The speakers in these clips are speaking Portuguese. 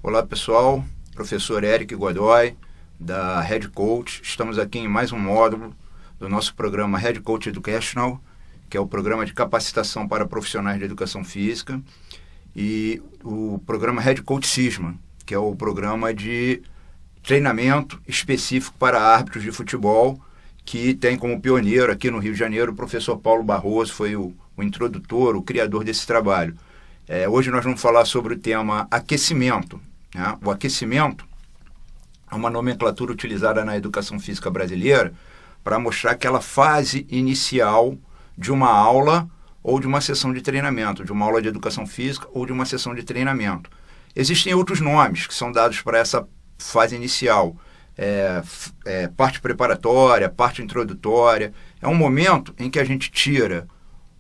Olá pessoal, professor Eric Godoy, da Head Coach. Estamos aqui em mais um módulo do nosso programa Head Coach Educational, que é o programa de capacitação para profissionais de educação física, e o programa Head Coach Sisma, que é o programa de treinamento específico para árbitros de futebol, que tem como pioneiro aqui no Rio de Janeiro o professor Paulo Barroso, foi o introdutor, o criador desse trabalho. Hoje nós vamos falar sobre o tema aquecimento. Né? O aquecimento é uma nomenclatura utilizada na educação física brasileira para mostrar aquela fase inicial de uma aula ou de uma sessão de treinamento, de uma aula de educação física ou de uma sessão de treinamento. Existem outros nomes que são dados para essa fase inicial, parte preparatória, parte introdutória. É um momento em que a gente tira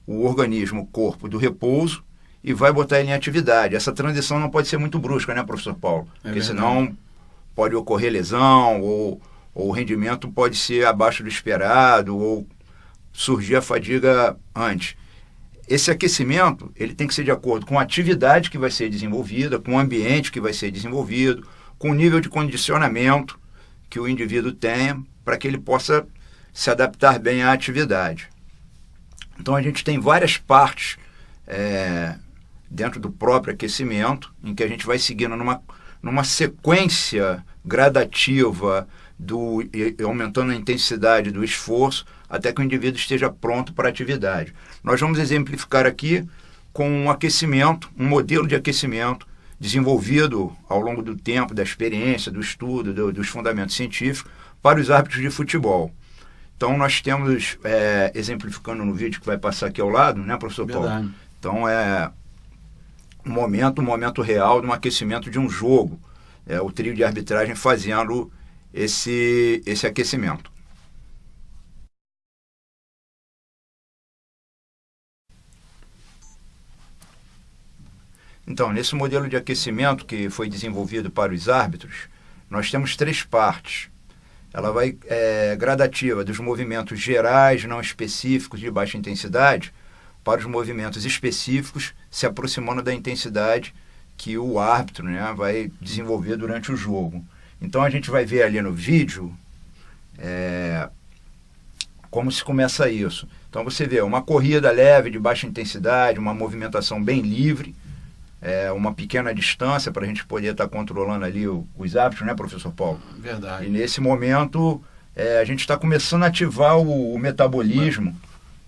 o organismo, o corpo, do repouso e vai botar ele em atividade. Essa transição não pode ser muito brusca, né, professor Paulo? Porque senão pode ocorrer lesão ou o rendimento pode ser abaixo do esperado ou surgir a fadiga antes. Esse aquecimento ele tem que ser de acordo com a atividade que vai ser desenvolvida, com o ambiente que vai ser desenvolvido, com o nível de condicionamento que o indivíduo tenha para que ele possa se adaptar bem à atividade. Então a gente tem várias partes dentro do próprio aquecimento, em que a gente vai seguindo numa sequência gradativa, aumentando a intensidade do esforço, até que o indivíduo esteja pronto para a atividade. Nós vamos exemplificar aqui com um aquecimento, um modelo de aquecimento desenvolvido ao longo do tempo, da experiência, do estudo, dos fundamentos científicos, para os árbitros de futebol. Então, nós temos, exemplificando no vídeo que vai passar aqui ao lado, né, professor Paulo? Então, um momento real de um aquecimento de um jogo. O trio de arbitragem fazendo esse aquecimento. Então, nesse modelo de aquecimento que foi desenvolvido para os árbitros, nós temos 3 partes. Ela vai gradativa dos movimentos gerais, não específicos, de baixa intensidade, para os movimentos específicos, se aproximando da intensidade que o árbitro, né, vai desenvolver durante o jogo. Então, a gente vai ver ali no vídeo como se começa isso. Então, você vê uma corrida leve, de baixa intensidade, uma movimentação bem livre, uma pequena distância para a gente poder estar controlando ali os árbitros, né, professor Paulo? Verdade. E nesse momento a gente está começando a ativar o metabolismo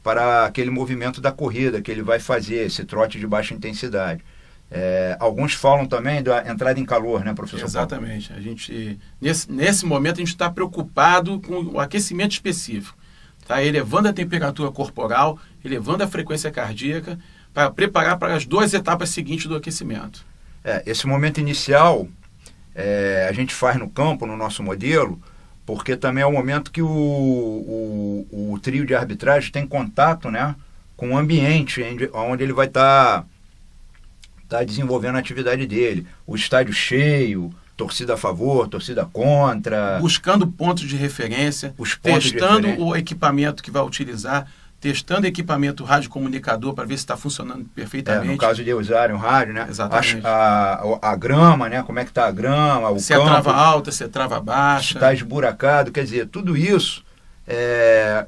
para aquele movimento da corrida que ele vai fazer, esse trote de baixa intensidade. Alguns falam também da entrada em calor, né, professor Exatamente. Paulo? A gente, nesse momento a gente está preocupado com o aquecimento específico, tá? Elevando a temperatura corporal, elevando a frequência cardíaca, para preparar para as 2 etapas seguintes do aquecimento. Esse momento inicial a gente faz no campo, no nosso modelo, porque também é o momento que o trio de arbitragem tem contato, né, com o ambiente onde ele vai estar desenvolvendo a atividade dele. O estádio cheio, torcida a favor, torcida contra. Buscando pontos de referência, testando o equipamento que vai utilizar, testando equipamento radiocomunicador para ver se está funcionando perfeitamente. No caso de usarem o rádio, né? Exatamente. A grama, né? Como é que está a grama, o se campo. Se é trava alta, se é trava baixa. Se está esburacado, quer dizer, tudo isso,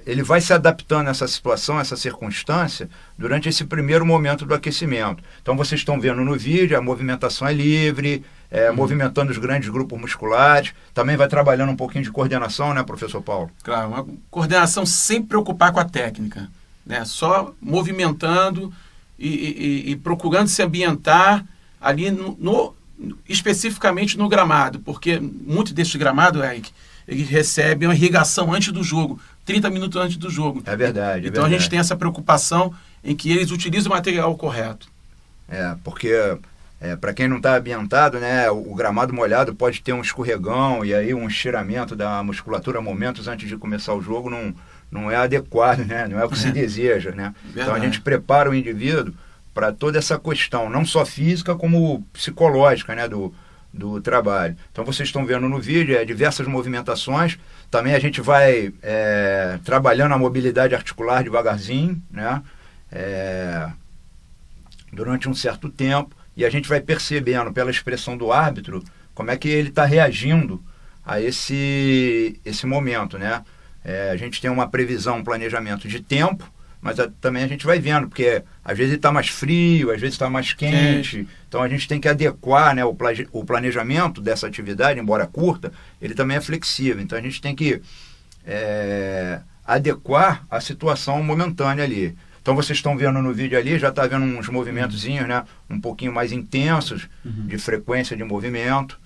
ele vai se adaptando a essa situação, a essa circunstância, durante esse primeiro momento do aquecimento. Então, vocês estão vendo no vídeo, a movimentação é livre, movimentando os grandes grupos musculares. Também vai trabalhando um pouquinho de coordenação, né, professor Paulo? Claro, uma coordenação sem preocupar com a técnica, né? Só movimentando e procurando se ambientar ali especificamente no gramado, porque muito desse gramado, Eric, ele recebe uma irrigação antes do jogo, 30 minutos antes do jogo. É verdade. Então a gente tem essa preocupação em que eles utilizem o material correto. Porque para quem não está ambientado, né, o gramado molhado pode ter um escorregão e aí um estiramento da musculatura momentos antes de começar o jogo não é adequado, né, não é o que se deseja, né? Então a gente prepara o indivíduo para toda essa questão, não só física como psicológica, né, do trabalho. Então vocês estão vendo no vídeo diversas movimentações. Também a gente vai trabalhando a mobilidade articular devagarzinho, né? Durante um certo tempo, e a gente vai percebendo pela expressão do árbitro como é que ele está reagindo a esse momento, né? A gente tem uma previsão, um planejamento de tempo, mas também a gente vai vendo, porque às vezes está mais frio, às vezes está mais quente, então a gente tem que adequar, né, o planejamento dessa atividade, embora curta, ele também é flexível, então a gente tem que adequar a situação momentânea ali. Então vocês estão vendo no vídeo ali, já está vendo uns movimentozinhos, né, um pouquinho mais intensos, de frequência de movimento,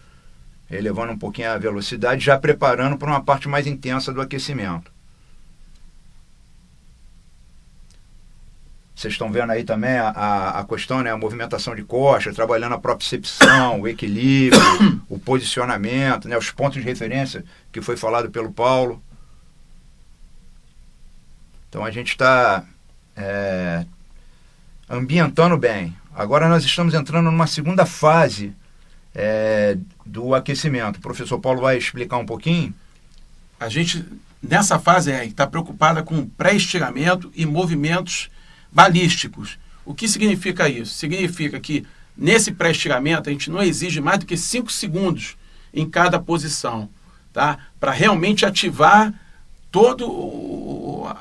elevando um pouquinho a velocidade, já preparando para uma parte mais intensa do aquecimento. Vocês estão vendo aí também a questão, né, a movimentação de coxa, trabalhando a propriocepção, o equilíbrio, o posicionamento, né, os pontos de referência que foi falado pelo Paulo. Então a gente está ambientando bem. Agora nós estamos entrando numa segunda fase do aquecimento. O professor Paulo vai explicar um pouquinho. A gente, nessa fase, está preocupada com pré-estiramento e movimentos balísticos. O que significa isso? Significa que nesse pré-estiramento a gente não exige mais do que 5 segundos em cada posição, tá? Para realmente ativar toda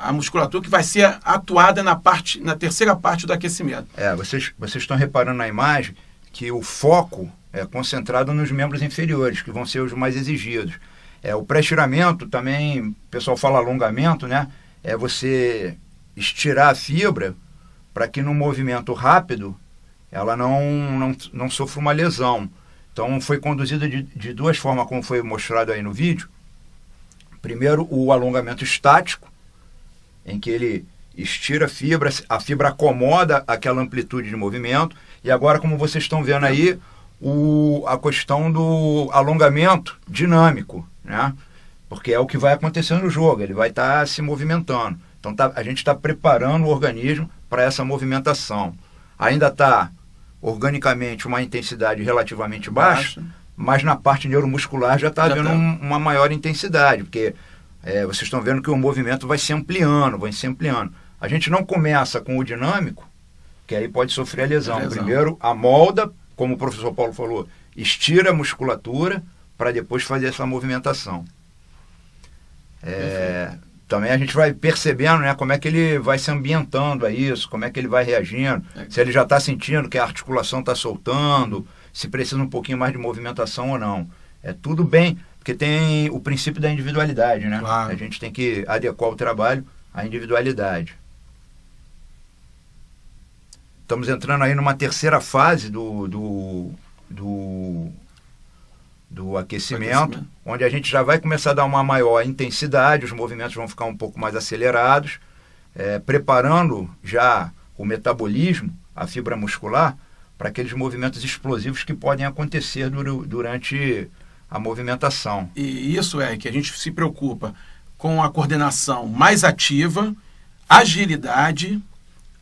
a musculatura que vai ser atuada na terceira parte do aquecimento. Vocês estão reparando na imagem que o foco é concentrado nos membros inferiores, que vão ser os mais exigidos. O pré-estiramento também, o pessoal fala alongamento, né? É você estirar a fibra para que no movimento rápido ela não sofra uma lesão. Então foi conduzida de duas formas, como foi mostrado aí no vídeo. Primeiro, o alongamento estático, em que ele estira a fibra acomoda aquela amplitude de movimento. E agora, como vocês estão vendo aí, a questão do alongamento dinâmico, né? Porque é o que vai acontecer no jogo, ele vai estar se movimentando. Então a gente está preparando o organismo para essa movimentação. Ainda está organicamente uma intensidade relativamente baixa, mas na parte neuromuscular já está havendo uma maior intensidade, porque vocês estão vendo que o movimento vai se ampliando, A gente não começa com o dinâmico, que aí pode sofrer a lesão. Primeiro, amolda, como o professor Paulo falou, estira a musculatura para depois fazer essa movimentação. Também a gente vai percebendo, né, como é que ele vai se ambientando a isso, como é que ele vai reagindo, se ele já está sentindo que a articulação está soltando, se precisa um pouquinho mais de movimentação ou não. Tudo bem, porque tem o princípio da individualidade, né? Claro. A gente tem que adequar o trabalho à individualidade. Estamos entrando aí numa terceira fase do aquecimento, onde a gente já vai começar a dar uma maior intensidade, os movimentos vão ficar um pouco mais acelerados, preparando já o metabolismo, a fibra muscular, para aqueles movimentos explosivos que podem acontecer durante a movimentação. E isso que a gente se preocupa com a coordenação mais ativa, agilidade,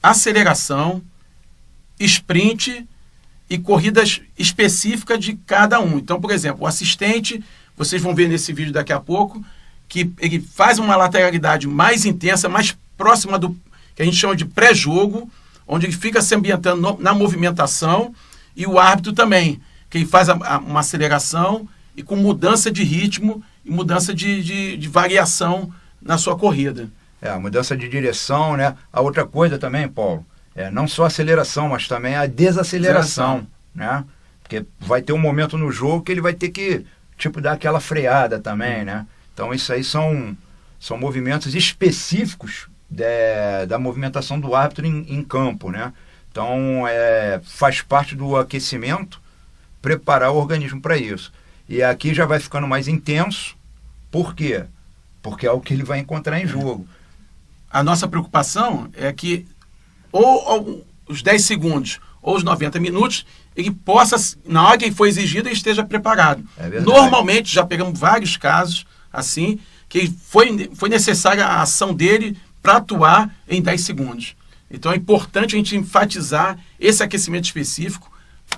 aceleração, sprint e corridas específicas de cada um. Então, por exemplo, o assistente, vocês vão ver nesse vídeo daqui a pouco, que ele faz uma lateralidade mais intensa, mais próxima do que a gente chama de pré-jogo, onde ele fica se ambientando na movimentação, e o árbitro também, que ele faz uma aceleração e com mudança de ritmo e mudança de variação na sua corrida. A mudança de direção, né? A outra coisa também, Paulo, não só a aceleração, mas também a desaceleração, né? Porque vai ter um momento no jogo que ele vai ter que, dar aquela freada também, né? Então isso aí são movimentos específicos da movimentação do árbitro em campo, né? Então faz parte do aquecimento preparar o organismo para isso. E aqui já vai ficando mais intenso. Por quê? Porque é o que ele vai encontrar em jogo. A nossa preocupação é que ou os 10 segundos ou os 90 minutos, ele possa, na hora que ele for exigido, ele esteja preparado. Normalmente, já pegamos vários casos assim, que foi necessária a ação dele para atuar em 10 segundos. Então é importante a gente enfatizar esse aquecimento específico,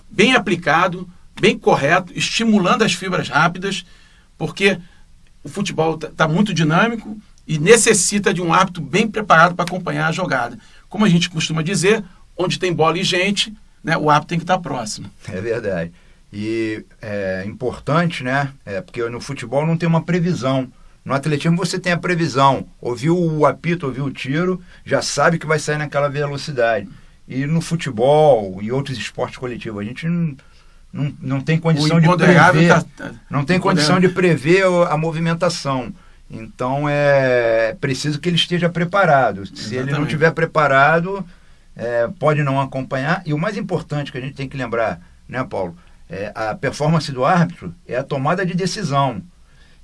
bem aplicado, bem correto, estimulando as fibras rápidas, porque o futebol está muito dinâmico e necessita de um árbitro bem preparado para acompanhar a jogada. Como a gente costuma dizer, onde tem bola e gente, né, o árbitro tem que estar próximo. É verdade. E é importante, né? Porque no futebol não tem uma previsão. No atletismo você tem a previsão. Ouviu o apito, ouviu o tiro, já sabe que vai sair naquela velocidade. E no futebol e outros esportes coletivos, a gente não tem condição de prever. Não tem condição de prever a movimentação. Então é preciso que ele esteja preparado. Exatamente. Se ele não estiver preparado, pode não acompanhar. E o mais importante que a gente tem que lembrar, né, Paulo? A performance do árbitro é a tomada de decisão.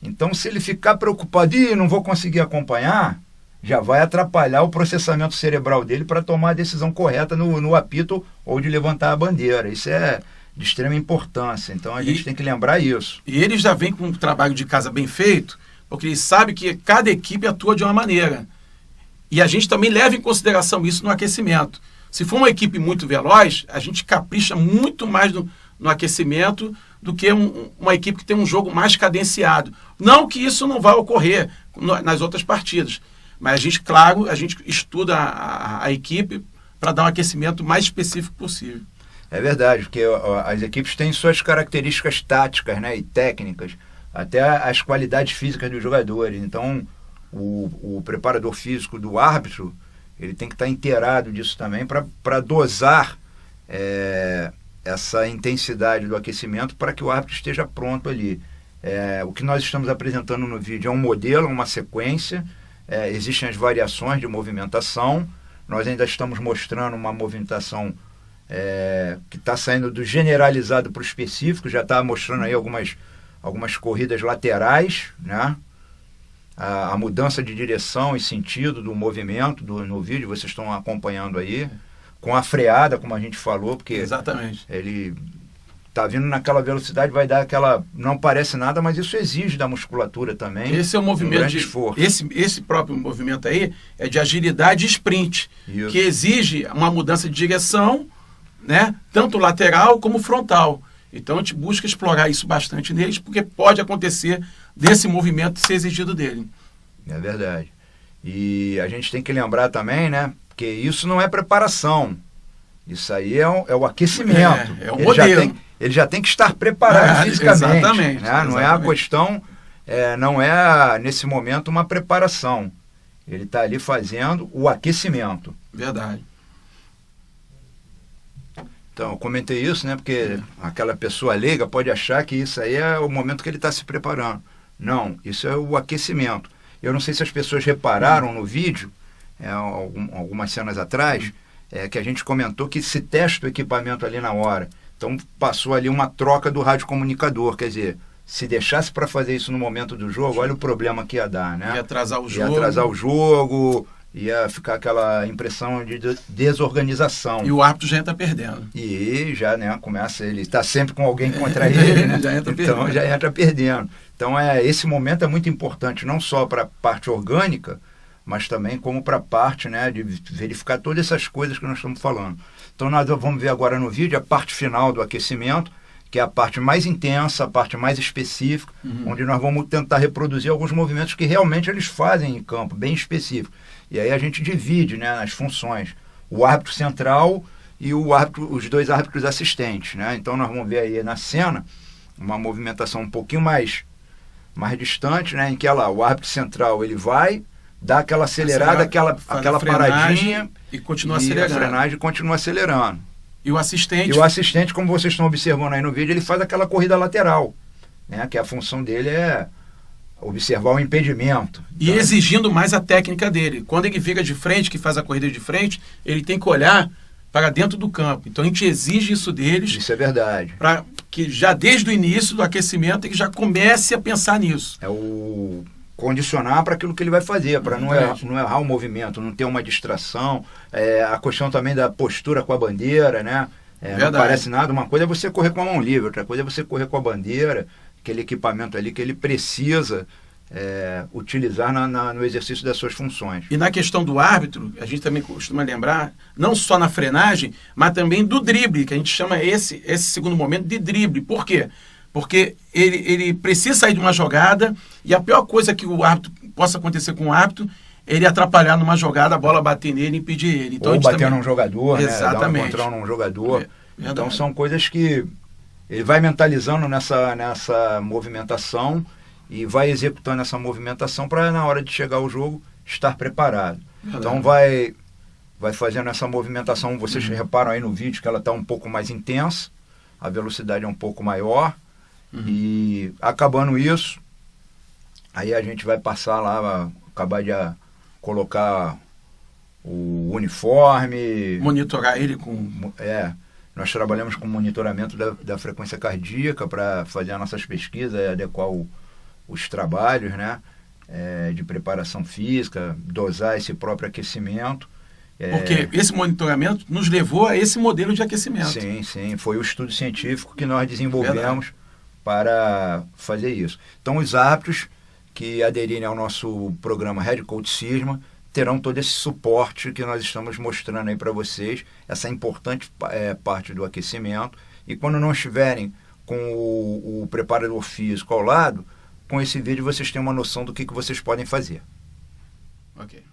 Então, se ele ficar preocupado, não vou conseguir acompanhar, já vai atrapalhar o processamento cerebral dele para tomar a decisão correta no apito ou de levantar a bandeira. Isso é de extrema importância. Então, a gente tem que lembrar isso. E ele já vem com um trabalho de casa bem feito, porque ele sabe que cada equipe atua de uma maneira. E a gente também leva em consideração isso no aquecimento. Se for uma equipe muito veloz, a gente capricha muito mais no aquecimento do que uma equipe que tem um jogo mais cadenciado. Não que isso não vá ocorrer nas outras partidas, mas a gente estuda a equipe para dar um aquecimento mais específico possível. É verdade, porque as equipes têm suas características táticas, né, e técnicas, até as qualidades físicas dos jogadores. Então, o preparador físico do árbitro, ele tem que estar inteirado disso também para dosar essa intensidade do aquecimento para que o árbitro esteja pronto ali. O que nós estamos apresentando no vídeo é um modelo, uma sequência, existem as variações de movimentação, nós ainda estamos mostrando uma movimentação que está saindo do generalizado para o específico, já está mostrando aí algumas corridas laterais, né? A mudança de direção e sentido do movimento no vídeo, vocês estão acompanhando aí, com a freada, como a gente falou, porque exatamente, ele está vindo naquela velocidade, vai dar aquela... Não parece nada, mas isso exige da musculatura também. Esse é o movimento de esforço. Esse próprio movimento aí é de agilidade e sprint, isso, que exige uma mudança de direção, né, tanto lateral como frontal. Então a gente busca explorar isso bastante neles, porque pode acontecer desse movimento ser exigido dele. É verdade. E a gente tem que lembrar também, né, que isso não é preparação. Isso aí é o aquecimento. É o modelo. Ele já tem que estar preparado fisicamente. Exatamente, né? Não é a questão, não é nesse momento uma preparação. Ele está ali fazendo o aquecimento. Verdade. Então, eu comentei isso, né? Porque aquela pessoa leiga pode achar que isso aí é o momento que ele está se preparando. Não, isso é o aquecimento. Eu não sei se as pessoas repararam no vídeo, algumas cenas atrás, que a gente comentou que se testa o equipamento ali na hora. Então, passou ali uma troca do radiocomunicador. Quer dizer, se deixasse para fazer isso no momento do jogo, olha o problema que ia dar, né? Ia atrasar o jogo. Ia atrasar o jogo... Ia ficar aquela impressão de desorganização. E o árbitro já entra perdendo. E já, né, começa, ele está sempre com alguém contra ele, né? Já entra então perdendo. já entra perdendo. Então esse momento é muito importante, não só para a parte orgânica, mas também como para a parte, né, de verificar todas essas coisas que nós estamos falando. Então nós vamos ver agora no vídeo a parte final do aquecimento, que é a parte mais intensa, a parte mais específica, onde nós vamos tentar reproduzir alguns movimentos que realmente eles fazem em campo, bem específicos. E aí a gente divide, né, nas funções, o árbitro central e os dois árbitros assistentes, né? Então nós vamos ver aí na cena uma movimentação um pouquinho mais distante, né, em que o árbitro central ele vai dar aquela acelerada, aquela paradinha e continua acelerando. A frenagem continua acelerando. E o assistente, como vocês estão observando aí no vídeo, ele faz aquela corrida lateral, né, que a função dele é observar o impedimento. E então, exigindo mais a técnica dele. Quando ele fica de frente, que faz a corrida de frente, ele tem que olhar para dentro do campo. Então a gente exige isso deles. Isso é verdade. Para que já desde o início do aquecimento ele já comece a pensar nisso. É o condicionar para aquilo que ele vai fazer, para não errar o movimento, não ter uma distração. A questão também da postura com a bandeira, né? Não parece nada. Uma coisa é você correr com a mão livre, outra coisa é você correr com a bandeira, aquele equipamento ali que ele precisa utilizar no exercício das suas funções. E na questão do árbitro, a gente também costuma lembrar, não só na frenagem, mas também do drible, que a gente chama esse segundo momento de drible. Por quê? Porque ele precisa sair de uma jogada e a pior coisa que o árbitro possa acontecer com o árbitro é ele atrapalhar numa jogada, a bola bater nele e impedir ele. Então, ou bater num jogador, exatamente, dar um controle num jogador. Verdade. Então são coisas que ele vai mentalizando nessa movimentação e vai executando essa movimentação para, na hora de chegar ao jogo, estar preparado. Verdade. Então vai fazendo essa movimentação. Vocês reparam aí no vídeo que ela está um pouco mais intensa, a velocidade é um pouco maior, e acabando isso, aí a gente vai passar lá, acabar de colocar o uniforme. Monitorar ele com... Nós trabalhamos com monitoramento da frequência cardíaca para fazer as nossas pesquisas e adequar os trabalhos, né? De preparação física, dosar esse próprio aquecimento. Porque esse monitoramento nos levou a esse modelo de aquecimento. Sim. Foi o estudo científico que nós desenvolvemos para fazer isso. Então, os árbitros que aderirem ao nosso programa Head Coach Sisma terão todo esse suporte que nós estamos mostrando aí para vocês, essa importante parte do aquecimento. E quando não estiverem com o preparador físico ao lado, com esse vídeo vocês têm uma noção do que vocês podem fazer. Ok.